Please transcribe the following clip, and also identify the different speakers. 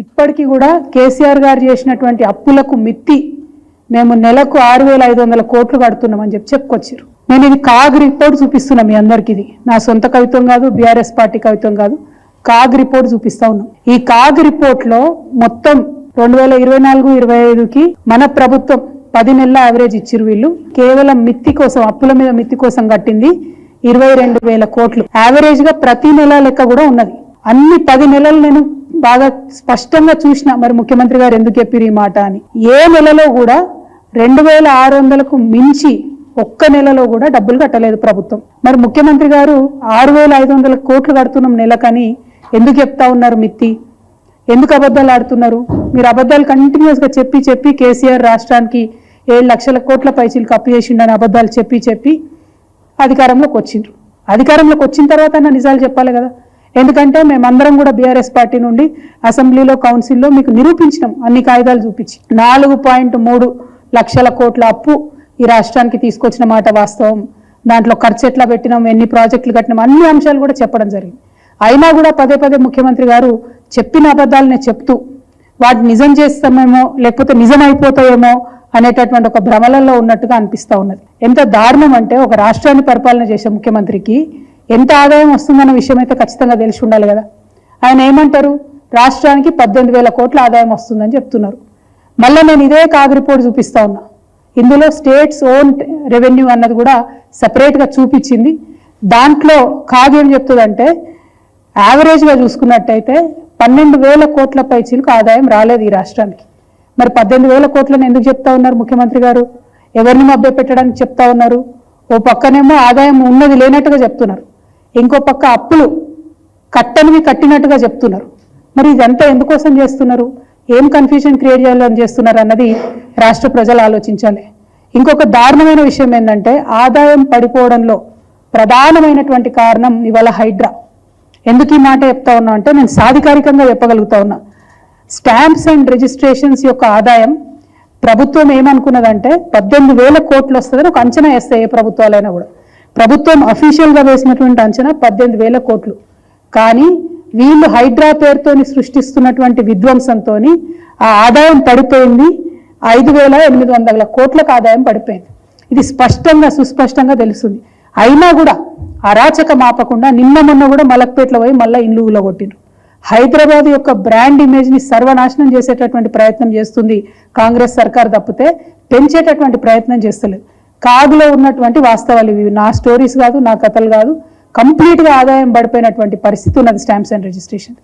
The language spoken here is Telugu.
Speaker 1: ఇప్పటికీ కూడా కేసీఆర్ గారు చేసినటువంటి అప్పులకు మిత్తి మేము నెలకు 6,500 కోట్లు కడుతున్నామని చెప్పుకొచ్చారు. నేను ఇది కాగ్ రిపోర్ట్ చూపిస్తున్నా మీ అందరికి. ఇది నా సొంత కవిత్వం కాదు, బీఆర్ఎస్ పార్టీ కవిత్వం కాదు, కాగ్ రిపోర్ట్ చూపిస్తా ఉన్నాం. ఈ కాగ్ రిపోర్ట్ లో మొత్తం 2024-25కి మన ప్రభుత్వం 10 నెలల యావరేజ్ ఇచ్చిరు. వీళ్ళు కేవలం మిత్తి కోసం, అప్పుల మీద మిత్తి కోసం కట్టింది 22,000 కోట్లు. యావరేజ్ గా ప్రతి నెల లెక్క కూడా ఉన్నది. అన్ని 10 నెలలు నేను బాగా స్పష్టంగా చూసిన. మరి ముఖ్యమంత్రి గారు ఎందుకు చెప్పారు ఈ మాట అని. ఏ నెలలో కూడా 2,600కు మించి ఒక్క నెలలో కూడా డబ్బులు కట్టలేదు ప్రభుత్వం. మరి ముఖ్యమంత్రి గారు 6,500 కోట్లు కడుతున్నాం నెలకని ఎందుకు చెప్తా ఉన్నారు మిత్తి? ఎందుకు అబద్ధాలు ఆడుతున్నారు? మీరు అబద్ధాలు కంటిన్యూస్ గా చెప్పి కేసీఆర్ రాష్ట్రానికి 7 లక్షల కోట్ల పైసలు అప్పు చేసిండని అబద్ధాలు చెప్పి అధికారంలోకి వచ్చిండ్రు. అధికారంలోకి వచ్చిన తర్వాత నిజాలు చెప్పాలి కదా. ఎందుకంటే మేమందరం కూడా బీఆర్ఎస్ పార్టీ నుండి అసెంబ్లీలో, కౌన్సిల్లో మీకు నిరూపించినాం, అన్ని కాగితాలు చూపించి. 4.3 లక్షల కోట్ల అప్పు ఈ రాష్ట్రానికి తీసుకొచ్చిన మాట వాస్తవం. దాంట్లో ఖర్చు ఎట్లా పెట్టినాం, ఎన్ని ప్రాజెక్టులు కట్టినాం, అన్ని అంశాలు కూడా చెప్పడం జరిగింది. అయినా కూడా పదే ముఖ్యమంత్రి గారు చెప్పిన అబద్ధాలనే చెప్తూ వాటిని నిజం చేస్తామేమో లేకపోతే నిజం అయిపోతాయేమో అనేటటువంటి ఒక భ్రమలలో ఉన్నట్టుగా అనిపిస్తూ ఉన్నది. ఎంత దారుణం అంటే, ఒక రాష్ట్రాన్ని పరిపాలన చేసే ముఖ్యమంత్రికి ఎంత ఆదాయం వస్తుందన్న విషయం అయితే ఖచ్చితంగా తెలిసి ఉండాలి కదా. ఆయన ఏమంటారు, రాష్ట్రానికి 18,000 కోట్ల ఆదాయం వస్తుందని చెప్తున్నారు. మళ్ళీ నేను ఇదే కాగ్ రిపోర్ట్ చూపిస్తా ఉన్నా. ఇందులో స్టేట్స్ ఓన్ రెవెన్యూ అన్నది కూడా సపరేట్గా చూపించింది. దాంట్లో కాగ్ ఏం చెప్తుందంటే, యావరేజ్గా చూసుకున్నట్టయితే 12,000 కోట్ల పైచీలకు ఆదాయం రాలేదు ఈ రాష్ట్రానికి. మరి 18,000 కోట్లను ఎందుకు చెప్తా ఉన్నారు ముఖ్యమంత్రి గారు? ఎవరిని మభ్య పెట్టడానికి చెప్తా ఉన్నారు? ఓ పక్కనేమో ఆదాయం ఉన్నది లేనట్టుగా చెప్తున్నారు, ఇంకో పక్క అప్పులు కట్టనివి కట్టినట్టుగా చెప్తున్నారు. మరి ఇదంతా ఎందుకోసం చేస్తున్నారు? ఏం కన్ఫ్యూజన్ క్రియేట్ చేయాలని చేస్తున్నారు అన్నది రాష్ట్ర ప్రజలు ఆలోచించాలి. ఇంకొక దారుణమైన విషయం ఏంటంటే, ఆదాయం పడిపోవడంలో ప్రధానమైనటువంటి కారణం ఇవాళ హైడ్రా. ఎందుకు ఈ మాట చెప్తా ఉన్నా అంటే, నేను సాధికారికంగా చెప్పగలుగుతా ఉన్నా. స్టాంప్స్ అండ్ రిజిస్ట్రేషన్స్ యొక్క ఆదాయం ప్రభుత్వం ఏమనుకున్నదంటే 18,000 కోట్లు వస్తుందని ఒక అంచనా వేస్తాయి ఏ ప్రభుత్వాలైనా కూడా. ప్రభుత్వం అఫీషియల్గా వేసినటువంటి అంచనా 18,000 కోట్లు. కానీ వీళ్ళు హైడ్రా పేరుతోని సృష్టిస్తున్నటువంటి విధ్వంసంతో ఆ ఆదాయం పడిపోయింది. 5,800 కోట్లకు ఆదాయం పడిపోయింది. ఇది స్పష్టంగా సుస్పష్టంగా తెలుస్తుంది. అయినా కూడా అరాచక మాపకుండా నిన్న మొన్న కూడా మలక్పేటలో పోయి మళ్ళీ ఇల్లు ఊలగొట్టిండ్రు. హైదరాబాద్ యొక్క బ్రాండ్ ఇమేజ్ని సర్వనాశనం చేసేటటువంటి ప్రయత్నం చేస్తుంది కాంగ్రెస్ సర్కార్ తప్పితే పెంచేటటువంటి ప్రయత్నం చేస్తలేదు. కాగులో ఉన్నటువంటి వాస్తవాలు ఇవి. నా స్టోరీస్ కాదు, నా కథలు కాదు. కంప్లీట్గా ఆదాయం పడిపోయినటువంటి పరిస్థితి ఉన్నది స్టాంప్స్ అండ్ రిజిస్ట్రేషన్.